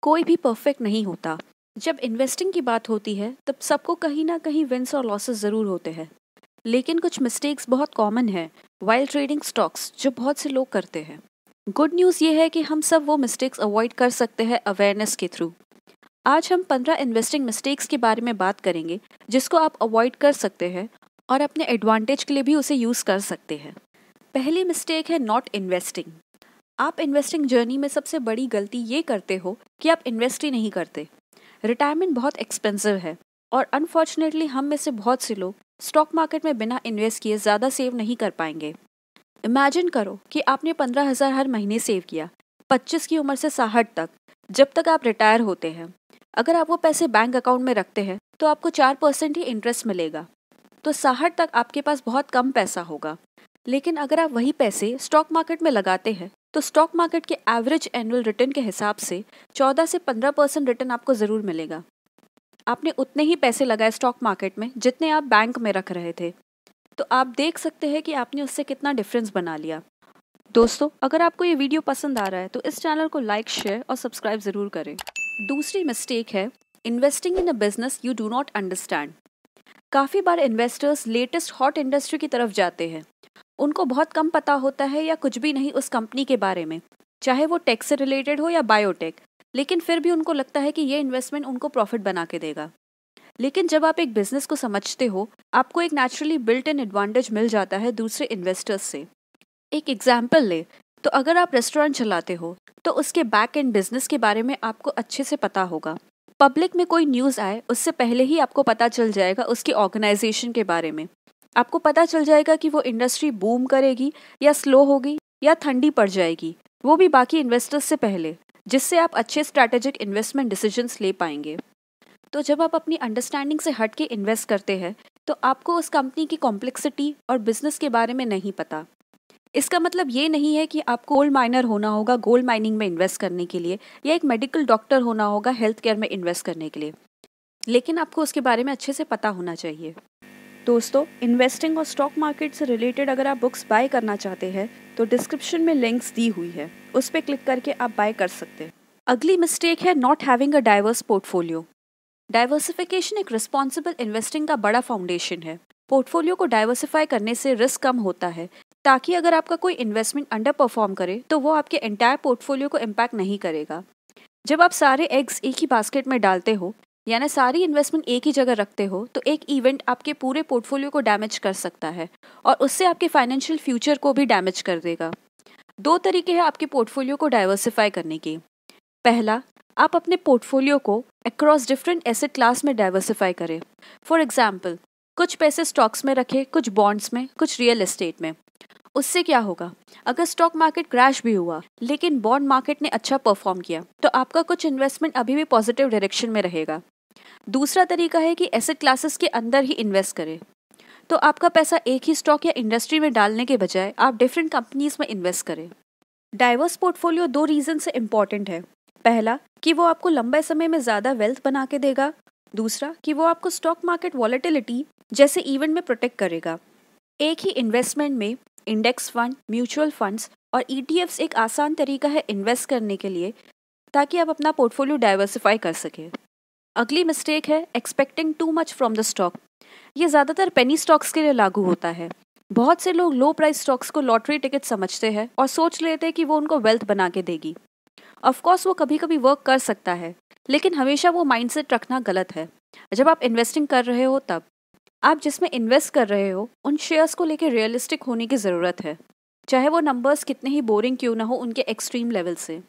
कोई भी परफेक्ट नहीं होता। जब इन्वेस्टिंग की बात होती है तब सबको कहीं ना कहीं विंस और लॉसेस ज़रूर होते हैं। लेकिन कुछ मिस्टेक्स बहुत कॉमन है वाइल ट्रेडिंग स्टॉक्स जो बहुत से लोग करते हैं। गुड न्यूज़ ये है कि हम सब वो मिस्टेक्स अवॉइड कर सकते हैं अवेयरनेस के थ्रू। आज हम 15 इन्वेस्टिंग मिस्टेक्स के बारे में बात करेंगे जिसको आप अवॉइड कर सकते हैं और अपने एडवांटेज के लिए भी उसे यूज़ कर सकते हैं। पहली मिस्टेक है नॉट इन्वेस्टिंग। आप इन्वेस्टिंग जर्नी में सबसे बड़ी गलती ये करते हो कि आप इन्वेस्ट ही नहीं करते। रिटायरमेंट बहुत एक्सपेंसिव है और अनफॉर्चुनेटली हम में से बहुत से लोग स्टॉक मार्केट में बिना इन्वेस्ट किए ज़्यादा सेव नहीं कर पाएंगे। इमेजिन करो कि आपने 15,000 हर महीने सेव किया 25 की उम्र से 60 तक, जब तक आप रिटायर होते हैं। अगर आप वो पैसे बैंक अकाउंट में रखते हैं तो आपको 4% ही इंटरेस्ट मिलेगा। तो 60 तक आपके पास बहुत कम पैसा होगा। लेकिन अगर आप वही पैसे स्टॉक मार्केट में लगाते हैं तो स्टॉक मार्केट के एवरेज एनुअल रिटर्न के हिसाब से 14 से 15% रिटर्न आपको ज़रूर मिलेगा। आपने उतने ही पैसे लगाए स्टॉक मार्केट में जितने आप बैंक में रख रहे थे। तो आप देख सकते हैं कि आपने उससे कितना डिफरेंस बना लिया। दोस्तों, अगर आपको ये वीडियो पसंद आ रहा है तो इस चैनल को लाइक, शेयर और सब्सक्राइब ज़रूर करें। दूसरी मिस्टेक है investing in a business you do not understand. काफ़ी बार इन्वेस्टर्स लेटेस्ट हॉट इंडस्ट्री की तरफ जाते हैं। उनको बहुत कम पता होता है या कुछ भी नहीं उस कंपनी के बारे में, चाहे वो टेक से रिलेटेड हो या बायोटेक। लेकिन फिर भी उनको लगता है कि ये इन्वेस्टमेंट उनको प्रॉफिट बना के देगा। लेकिन जब आप एक बिजनेस को समझते हो, आपको एक नेचुरली बिल्ट इन एडवांटेज मिल जाता है दूसरे इन्वेस्टर्स से। एक एग्जाम्पल ले तो अगर आप रेस्टोरेंट चलाते हो तो उसके बैक एंड बिजनेस के बारे में आपको अच्छे से पता होगा। पब्लिक में कोई न्यूज़ आए उससे पहले ही आपको पता चल जाएगा उसकी ऑर्गेनाइजेशन के बारे में। आपको पता चल जाएगा कि वो इंडस्ट्री बूम करेगी या स्लो होगी या ठंडी पड़ जाएगी, वो भी बाकी इन्वेस्टर्स से पहले, जिससे आप अच्छे स्ट्रैटेजिक इन्वेस्टमेंट डिसीजंस ले पाएंगे। तो जब आप अपनी अंडरस्टैंडिंग से हट के इन्वेस्ट करते हैं तो आपको उस कंपनी की कॉम्प्लेक्सिटी और बिजनेस के बारे में नहीं पता। इसका मतलब ये नहीं है कि आपको गोल्ड माइनर होना होगा गोल्ड माइनिंग में इन्वेस्ट करने के लिए, या एक मेडिकल डॉक्टर होना होगा हेल्थ केयर में इन्वेस्ट करने के लिए। लेकिन आपको उसके बारे में अच्छे से पता होना चाहिए। दोस्तों, इन्वेस्टिंग और स्टॉक मार्केट से रिलेटेड अगर आप बुक्स बाय करना चाहते हैं तो डिस्क्रिप्शन में लिंक्स दी हुई है, उस पर क्लिक करके आप बाय कर सकते हैं। अगली मिस्टेक है not having a diverse portfolio. Diversification एक रिस्पॉन्सिबल इन्वेस्टिंग का बड़ा फाउंडेशन है। पोर्टफोलियो को डाइवर्सिफाई करने से रिस्क कम होता है, ताकि अगर आपका कोई इन्वेस्टमेंट अंडर परफॉर्म करे तो वो आपके एंटायर पोर्टफोलियो को इम्पैक्ट नहीं करेगा। जब आप सारे एग्स एक ही बास्केट में डालते हो, यानी सारी इन्वेस्टमेंट एक ही जगह रखते हो, तो एक इवेंट आपके पूरे पोर्टफोलियो को डैमेज कर सकता है और उससे आपके फाइनेंशियल फ्यूचर को भी डैमेज कर देगा। दो तरीके हैं आपके पोर्टफोलियो को डाइवर्सिफाई करने के। पहला, आप अपने पोर्टफोलियो को अक्रॉस डिफरेंट एसेट क्लास में डाइवर्सिफाई करें। फॉर एग्जाम्पल, कुछ पैसे स्टॉक्स में रखें, कुछ बॉन्ड्स में, कुछ रियल एस्टेट में। उससे क्या होगा, अगर स्टॉक मार्केट क्रैश भी हुआ लेकिन बॉन्ड मार्केट ने अच्छा परफॉर्म किया तो आपका कुछ इन्वेस्टमेंट अभी भी पॉजिटिव डायरेक्शन में रहेगा। दूसरा तरीका है कि एसेट क्लासेस के अंदर ही इन्वेस्ट करें। तो आपका पैसा एक ही स्टॉक या इंडस्ट्री में डालने के बजाय आप डिफरेंट कंपनीज में इन्वेस्ट करें। डाइवर्स पोर्टफोलियो दो रीजन से इम्पॉर्टेंट है। पहला, कि वो आपको लंबे समय में ज़्यादा वेल्थ बना के देगा। दूसरा, कि वो आपको स्टॉक मार्केट वॉलेटिलिटी जैसे इवेंट में प्रोटेक्ट करेगा। एक ही इन्वेस्टमेंट में इंडेक्स फंड, म्यूचुअल फंड्स और ईटीएफ्स एक आसान तरीका है इन्वेस्ट करने के लिए, ताकि आप अपना पोर्टफोलियो डाइवर्सिफाई कर सकें। अगली मिस्टेक है expecting too much from the stock. ये ज़्यादातर पेनी स्टॉक्स के लिए लागू होता है। बहुत से लोग लो प्राइस स्टॉक्स को लॉटरी टिकट समझते हैं और सोच लेते हैं कि वो उनको वेल्थ बना के देगी। ऑफकोर्स वो कभी कभी वर्क कर सकता है, लेकिन हमेशा वो माइंडसेट रखना गलत है। जब आप इन्वेस्टिंग कर रहे हो तब आप जिसमें इन्वेस्ट कर रहे हो उन शेयर्स को लेकर रियलिस्टिक होने की ज़रूरत है, चाहे वो नंबर्स कितने ही बोरिंग क्यों ना हो उनके एक्सट्रीम लेवल से।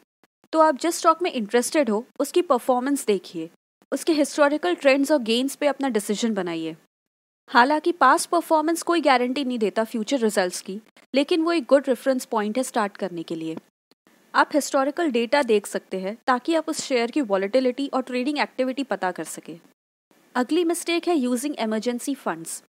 तो आप जिस स्टॉक में इंटरेस्टेड हो उसकी परफॉर्मेंस देखिए, उसके हिस्टोरिकल ट्रेंड्स और गेन्स पे अपना डिसीजन बनाइए। हालांकि पास्ट परफॉर्मेंस कोई गारंटी नहीं देता फ्यूचर रिजल्ट्स की, लेकिन वो एक गुड रेफरेंस पॉइंट है स्टार्ट करने के लिए। आप हिस्टोरिकल डेटा देख सकते हैं ताकि आप उस शेयर की वॉलेटिलिटी और ट्रेडिंग एक्टिविटी पता कर सके। अगली मिस्टेक है यूजिंग इमरजेंसी फंड्स।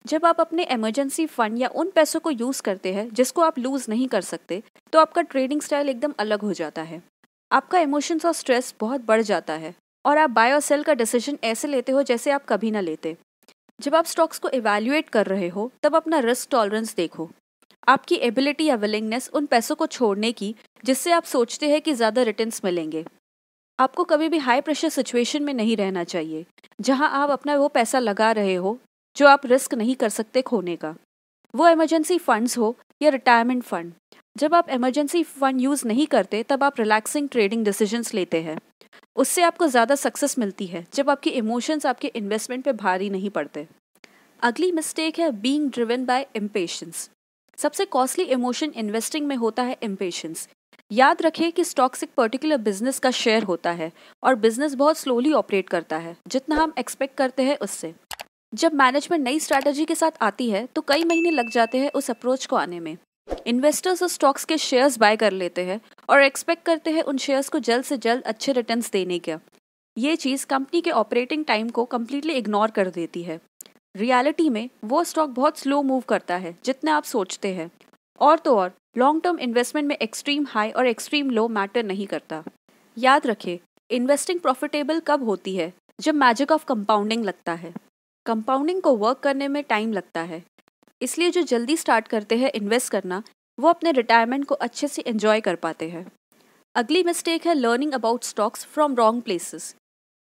जब आप अपने इमरजेंसी फंड या उन पैसों को यूज़ करते हैं जिसको आप लूज़ नहीं कर सकते, तो आपका ट्रेडिंग स्टाइल एकदम अलग हो जाता है। आपका इमोशंस और स्ट्रेस बहुत बढ़ जाता है और आप बाय और सेल का डिसीजन ऐसे लेते हो जैसे आप कभी ना लेते। जब आप स्टॉक्स को इवैल्यूएट कर रहे हो तब अपना रिस्क टॉलरेंस देखो, आपकी एबिलिटी या विलिंगनेस उन पैसों को छोड़ने की जिससे आप सोचते हैं कि ज़्यादा रिटर्न्स मिलेंगे। आपको कभी भी हाई प्रेशर सिचुएशन में नहीं रहना चाहिए, जहां आप अपना वो पैसा लगा रहे हो जो आप रिस्क नहीं कर सकते खोने का। वो इमरजेंसी फंड्स हो या रिटायरमेंट फंड। जब आप इमरजेंसी फंड यूज़ नहीं करते तब आप रिलैक्सिंग ट्रेडिंग डिसीजंस लेते हैं। उससे आपको ज़्यादा सक्सेस मिलती है जब आपके इमोशंस आपके इन्वेस्टमेंट पे भारी नहीं पड़ते। अगली मिस्टेक है बीइंग ड्रिवन बाय इम्पेशंस। सबसे कॉस्टली इमोशन इन्वेस्टिंग में होता है इम्पेशंस। याद रखें कि स्टॉक्स एक पर्टिकुलर बिजनेस का शेयर होता है और बिजनेस बहुत स्लोली ऑपरेट करता है जितना हम एक्सपेक्ट करते हैं उससे। जब मैनेजमेंट नई स्ट्रैटेजी के साथ आती है तो कई महीने लग जाते हैं उस अप्रोच को आने में। इन्वेस्टर्स उस स्टॉक्स के शेयर्स बाय कर लेते हैं और एक्सपेक्ट करते हैं उन शेयर्स को जल्द से जल्द अच्छे रिटर्न्स देने का। ये चीज़ कंपनी के ऑपरेटिंग टाइम को कम्प्लीटली इग्नोर कर देती है। रियलिटी में वो स्टॉक बहुत स्लो मूव करता है जितना आप सोचते हैं। और तो और लॉन्ग टर्म इन्वेस्टमेंट में एक्सट्रीम हाई और एक्सट्रीम लो मैटर नहीं करता। याद रखें, इन्वेस्टिंग प्रॉफिटेबल कब होती है? जब मैजिक ऑफ कंपाउंडिंग लगता है। कंपाउंडिंग को वर्क करने में टाइम लगता है, इसलिए जो जल्दी स्टार्ट करते हैं इन्वेस्ट करना वो अपने रिटायरमेंट को अच्छे से एंजॉय कर पाते हैं। अगली मिस्टेक है learning about stocks from wrong places.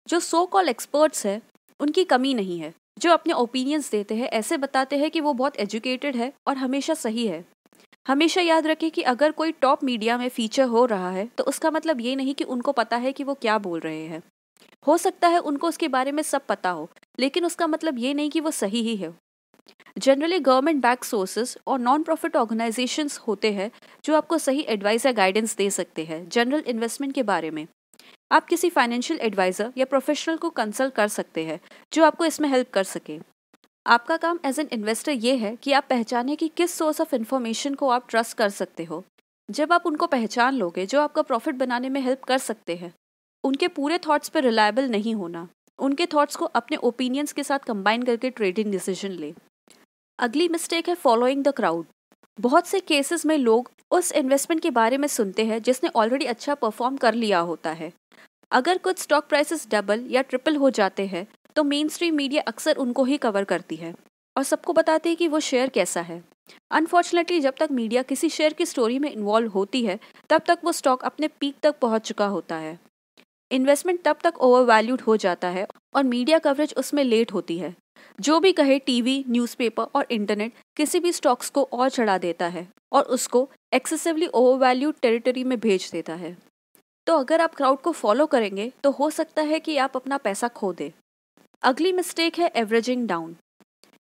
जो सो कॉल एक्सपर्ट्स है उनकी कमी नहीं है, जो अपने ओपिनियंस देते हैं ऐसे बताते हैं कि वो बहुत एजुकेटेड है और हमेशा सही है। हमेशा याद रखें कि अगर कोई टॉप मीडिया में फीचर हो रहा है तो उसका मतलब ये नहीं कि उनको पता है कि वो क्या बोल रहे हैं। हो सकता है उनको उसके बारे में सब पता हो, लेकिन उसका मतलब ये नहीं कि वो सही ही है। जनरली गवर्नमेंट बैक सोर्सेज और नॉन प्रॉफिट ऑर्गेनाइजेशंस होते हैं जो आपको सही एडवाइस या गाइडेंस दे सकते हैं जनरल इन्वेस्टमेंट के बारे में। आप किसी फाइनेंशियल एडवाइज़र या प्रोफेशनल को कंसल्ट कर सकते हैं जो आपको इसमें हेल्प कर सके। आपका काम एज एन इन्वेस्टर ये है कि आप पहचानें कि किस सोर्स ऑफ इन्फॉर्मेशन को आप ट्रस्ट कर सकते हो। जब आप उनको पहचान लोगे जो आपका प्रॉफिट बनाने में हेल्प कर सकते हैं, उनके पूरे थॉट्स पर रिलायबल नहीं होना, उनके थॉट्स को अपने ओपिनियंस के साथ कंबाइन करके ट्रेडिंग डिसीजन ले। अगली मिस्टेक है फॉलोइंग द क्राउड। बहुत से केसेस में लोग उस इन्वेस्टमेंट के बारे में सुनते हैं जिसने ऑलरेडी अच्छा परफॉर्म कर लिया होता है। अगर कुछ स्टॉक प्राइसेस डबल या ट्रिपल हो जाते हैं तो मेन स्ट्रीम मीडिया अक्सर उनको ही कवर करती है और सबको बताते हैं कि वो शेयर कैसा है। अनफॉर्चुनेटली जब तक मीडिया किसी शेयर की स्टोरी में इन्वॉल्व होती है तब तक वो स्टॉक अपने पीक तक पहुंच चुका होता है। इन्वेस्टमेंट तब तक ओवरवैल्यूड हो जाता है और मीडिया कवरेज उसमें लेट होती है। जो भी कहे टीवी, न्यूज़पेपर और इंटरनेट किसी भी स्टॉक्स को और चढ़ा देता है और उसको एक्सेसिवली ओवरवैल्यूड टेरिटरी में भेज देता है। तो अगर आप क्राउड को फॉलो करेंगे तो हो सकता है कि आप अपना पैसा खो दें। अगली मिस्टेक है एवरेजिंग डाउन।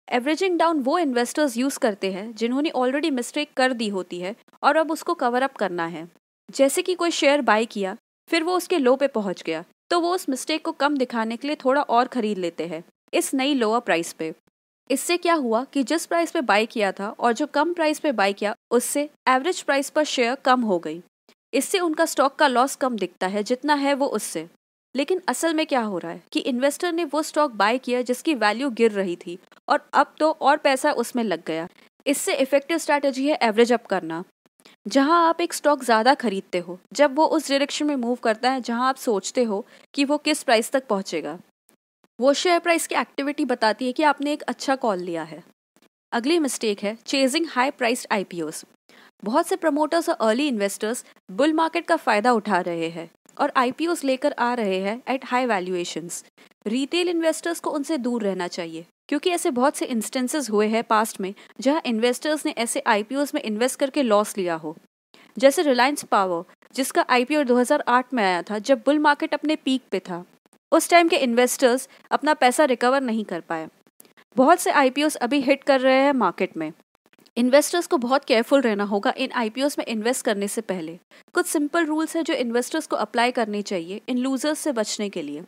एवरेजिंग डाउन वो इन्वेस्टर्स यूज़ करते हैं जिन्होंने ऑलरेडी मिस्टेक कर दी होती है और अब उसको कवर अप करना है। जैसे कि कोई शेयर बाय किया, फिर वो उसके लो पे पहुंच गया, तो वो उस मिस्टेक को कम दिखाने के लिए थोड़ा और खरीद लेते हैं इस नई लोअर प्राइस पे। इससे क्या हुआ कि जिस प्राइस पे बाय किया था और जो कम प्राइस पे बाय किया उससे एवरेज प्राइस पर शेयर कम हो गई। इससे उनका स्टॉक का लॉस कम दिखता है जितना है वो उससे। लेकिन असल में क्या हो रहा है कि इन्वेस्टर ने वो स्टॉक बाय किया जिसकी वैल्यू गिर रही थी और अब तो और पैसा उसमें लग गया। इससे इफेक्टिव स्ट्रैटेजी है एवरेज अप करना। जहां आप एक स्टॉक ज़्यादा खरीदते हो जब वो उस डायरेक्शन में मूव करता है जहां आप सोचते हो कि वो किस प्राइस तक पहुंचेगा। वो शेयर प्राइस की एक्टिविटी बताती है कि आपने एक अच्छा कॉल लिया है। अगली मिस्टेक है चेजिंग हाई प्राइस्ड आईपीओस। बहुत से प्रमोटर्स और अर्ली इन्वेस्टर्स बुल मार्केट का फायदा उठा रहे हैं और आईपीओस लेकर आ रहे हैं at high valuations. Retail investors को उनसे दूर रहना चाहिए क्योंकि ऐसे बहुत से इंस्टेंसेस हुए हैं पास्ट में जहां इन्वेस्टर्स ने ऐसे आईपीओस में इन्वेस्ट करके लॉस लिया हो। जैसे रिलायंस पावर, जिसका आईपीओ 2008 में आया था जब बुल मार्केट अपने पीक पे था। उस टाइम के इन्वेस्टर्स अपना पैसा रिकवर नहीं कर पाए। बहुत से आईपीओस अभी हिट कर रहे हैं मार्केट में। इन्वेस्टर्स को बहुत केयरफुल रहना होगा इन आईपीओस में इन्वेस्ट करने से पहले। कुछ सिंपल रूल्स हैं जो इन्वेस्टर्स को अप्लाई करने चाहिए इन लूजर्स से बचने के लिए।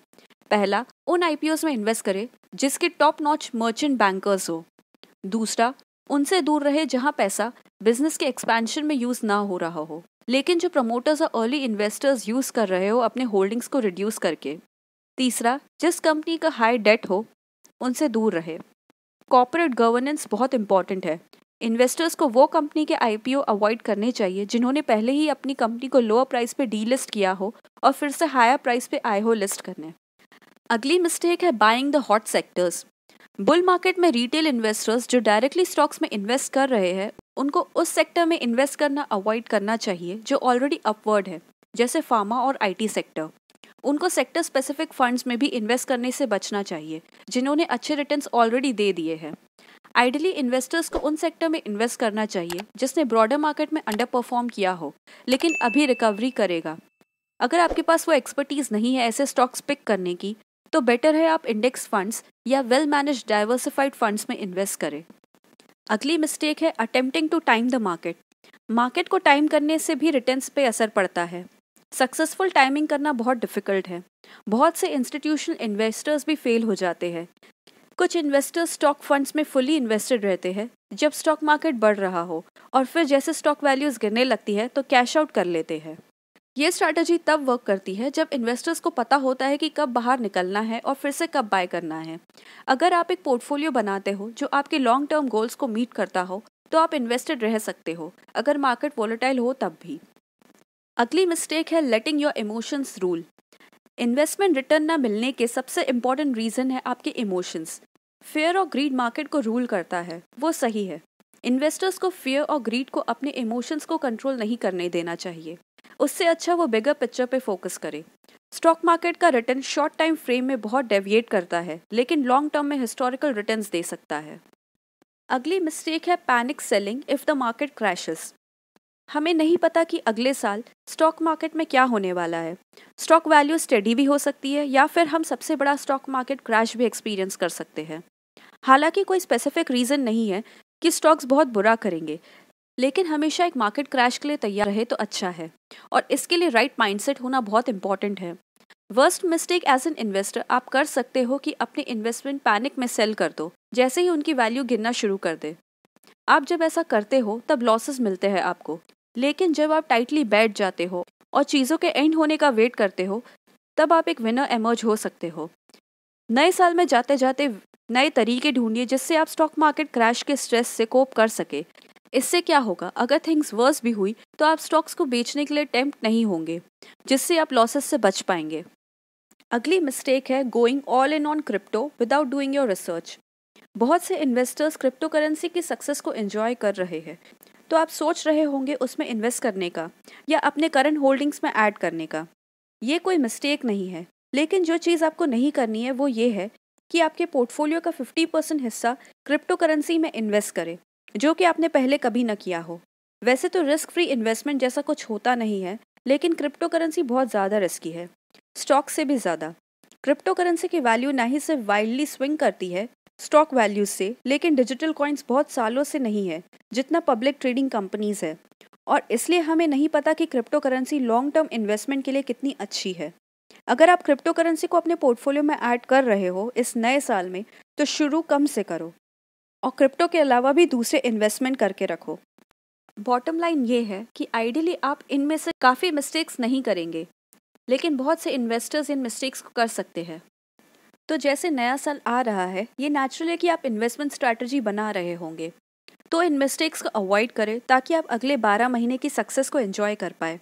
पहला, उन आईपीओस में इन्वेस्ट करें जिसके टॉप नॉच मर्चेंट बैंकर्स हो। दूसरा, उनसे दूर रहे जहां पैसा बिजनेस के एक्सपेंशन में यूज ना हो रहा हो, लेकिन जो प्रमोटर्स और अर्ली इन्वेस्टर्स यूज कर रहे हो अपने होल्डिंग्स को रिड्यूस करके। तीसरा, जिस कंपनी का हाई डेट हो उनसे दूर रहे। कॉर्पोरेट गवर्नेंस बहुत इंपॉर्टेंट है। इन्वेस्टर्स को वो कंपनी के आईपीओ अवॉइड करने चाहिए जिन्होंने पहले ही अपनी कंपनी को लोअर प्राइस पे डीलिस्ट किया हो और फिर से हायर प्राइस पे आए हो लिस्ट करने। अगली मिस्टेक है buying the hot sectors. Bull market में रिटेल इन्वेस्टर्स जो डायरेक्टली स्टॉक्स में इन्वेस्ट कर रहे हैं उनको उस सेक्टर में इन्वेस्ट करना अवॉइड करना चाहिए जो ऑलरेडी अपवर्ड है, जैसे फार्मा और आईटी सेक्टर। उनको सेक्टर स्पेसिफिक फंड्स में भी इन्वेस्ट करने से बचना चाहिए जिन्होंने अच्छे रिटर्न्स ऑलरेडी दे दिए हैं। आइडली इन्वेस्टर्स को उन सेक्टर में इन्वेस्ट करना चाहिए जिसने ब्रॉडर मार्केट में अंडर परफॉर्म किया हो लेकिन अभी रिकवरी करेगा। अगर आपके पास वो एक्सपर्टीज नहीं है ऐसे स्टॉक्स पिक करने की, तो बेटर है आप इंडेक्स फंड्स या वेल मैनेज्ड डाइवर्सिफाइड फंड्स में इन्वेस्ट करें। अगली मिस्टेक है attempting to time the market. Market को टाइम करने से भी रिटर्न्स पे असर पड़ता है। सक्सेसफुल टाइमिंग करना बहुत डिफिकल्ट है। बहुत से इंस्टीट्यूशनल इन्वेस्टर्स भी फेल हो जाते हैं। कुछ इन्वेस्टर्स स्टॉक फंड्स में फुली इन्वेस्टेड रहते हैं जब स्टॉक मार्केट बढ़ रहा हो और फिर जैसे स्टॉक वैल्यूज गिरने लगती है तो कैश आउट कर लेते हैं। ये स्ट्रैटेजी तब वर्क करती है जब इन्वेस्टर्स को पता होता है कि कब बाहर निकलना है और फिर से कब बाय करना है। अगर आप एक पोर्टफोलियो बनाते हो जो आपके लॉन्ग टर्म गोल्स को मीट करता हो तो आप इन्वेस्टेड रह सकते हो, अगर मार्केट वोलेटाइल हो तब भी। अगली मिस्टेक है लेटिंग your emotions rule. Investment return ना मिलने के सबसे इम्पोर्टेंट रीजन है आपके इमोशंस। फेयर और ग्रीड मार्केट को रूल करता है, वो सही है। इन्वेस्टर्स को फियर और ग्रीड को अपने इमोशंस को कंट्रोल नहीं करने देना चाहिए। उससे अच्छा वो बिगर पिक्चर पे फोकस करे। स्टॉक मार्केट का रिटर्न शॉर्ट टाइम फ्रेम में बहुत डेविएट करता है लेकिन लॉन्ग टर्म में हिस्टोरिकल रिटर्न्स दे सकता है। अगली मिस्टेक है panic selling if the market crashes. हमें नहीं पता कि अगले साल स्टॉक मार्केट में क्या होने वाला है। स्टॉक वैल्यू स्टेडी भी हो सकती है या फिर हम सबसे बड़ा स्टॉक मार्केट क्रैश भी एक्सपीरियंस कर सकते हैं। हालांकि कोई स्पेसिफिक रीज़न नहीं है कि स्टॉक्स बहुत बुरा करेंगे, लेकिन हमेशा एक मार्केट क्रैश के लिए तैयार रहे तो अच्छा है और इसके लिए राइट माइंडसेट होना बहुत इंपॉर्टेंट है। Worst mistake as an investor आप कर सकते हो कि अपने इन्वेस्टमेंट पैनिक में सेल कर दो जैसे ही उनकी वैल्यू गिरना शुरू कर दे। आप जब ऐसा करते हो तब लॉसेस मिलते हैं आपको, लेकिन जब आप टाइटली बैठ जाते हो और चीज़ों के एंड होने का वेट करते हो तब आप एक विनर एमर्ज हो सकते हो। नए साल में जाते जाते नए तरीके ढूंढिए जिससे आप स्टॉक मार्केट क्रैश के स्ट्रेस से कोप कर सके। इससे क्या होगा, अगर थिंग्स वर्स भी हुई तो आप स्टॉक्स को बेचने के लिए टेम्प्ट नहीं होंगे, जिससे आप लॉसेस से बच पाएंगे। अगली मिस्टेक है going all in on crypto without doing your research. बहुत से इन्वेस्टर्स क्रिप्टो करेंसी की सक्सेस को एंजॉय कर रहे हैं, तो आप सोच रहे होंगे उसमें इन्वेस्ट करने का या अपने करंट होल्डिंग्स में ऐड करने का। ये कोई मिस्टेक नहीं है, लेकिन जो चीज़ आपको नहीं करनी है वो ये है कि आपके पोर्टफोलियो का 50% हिस्सा क्रिप्टो करेंसी में इन्वेस्ट करें, जो कि आपने पहले कभी न किया हो। वैसे तो रिस्क फ्री इन्वेस्टमेंट जैसा कुछ होता नहीं है, लेकिन क्रिप्टो करेंसी बहुत ज़्यादा रिस्की है, स्टॉक से भी ज़्यादा। क्रिप्टो करेंसी की वैल्यू ना ही सिर्फ वाइल्डली स्विंग करती है स्टॉक वैल्यूज से, लेकिन डिजिटल कॉइन्स बहुत सालों से नहीं है जितना पब्लिक ट्रेडिंग कंपनीज है, और इसलिए हमें नहीं पता कि crypto currency long term investment के लिए कितनी अच्छी है। अगर आप क्रिप्टो करेंसी को अपने पोर्टफोलियो में ऐड कर रहे हो इस नए साल में, तो शुरू कम से करो और क्रिप्टो के अलावा भी दूसरे इन्वेस्टमेंट करके रखो। बॉटम लाइन ये है कि आइडियली आप इनमें से काफ़ी मिस्टेक्स नहीं करेंगे, लेकिन बहुत से इन्वेस्टर्स इन मिस्टेक्स को कर सकते हैं। तो जैसे नया साल आ रहा है, ये नेचुरल है कि आप इन्वेस्टमेंट स्ट्रैटेजी बना रहे होंगे, तो इन मिस्टेक्स को अवॉइड करें ताकि आप अगले 12 महीने की सक्सेस को एंजॉय कर पाए।